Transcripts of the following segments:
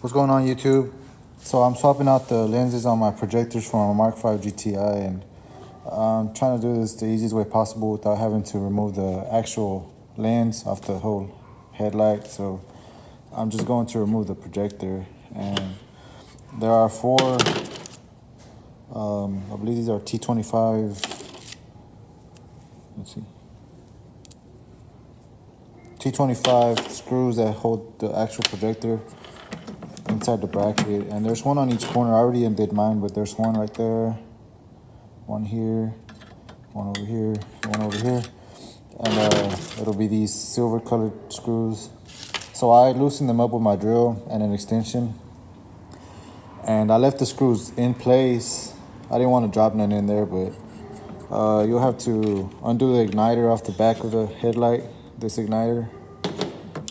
What's going on, YouTube? So I'm swapping out the lenses on my projectors for my mk5 GTI, and I'm trying to do this the easiest way possible without having to remove the actual lens off the whole headlight. So I'm just going to remove the projector, and there are four, I believe these are T25, let's see, T25 screws that hold the actual projector inside the bracket, and there's one on each corner. I already undid mine, but there's one right there, one here, one over here, one over here, and it'll be these silver colored screws. So I loosened them up with my drill and an extension, and I left the screws in place. I didn't want to drop none in there, but you'll have to undo the igniter off the back of the headlight, this igniter,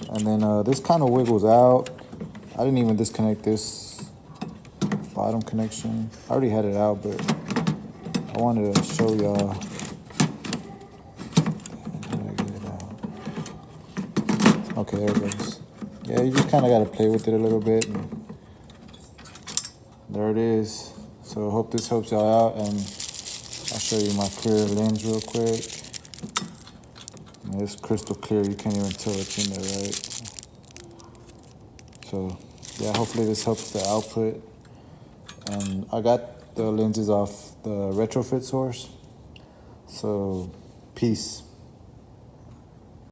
and then this kind of wiggles out. I didn't even disconnect this bottom connection. I already had it out, but I wanted to show y'all. Okay, there it goes. Yeah, you just kind of got to play with it a little bit. And there it is. So I hope this helps y'all out, and I'll show you my clear lens real quick. And it's crystal clear. You can't even tell it's in there, right? So yeah, hopefully this helps the output. And I got the lenses off the retrofit source. So peace.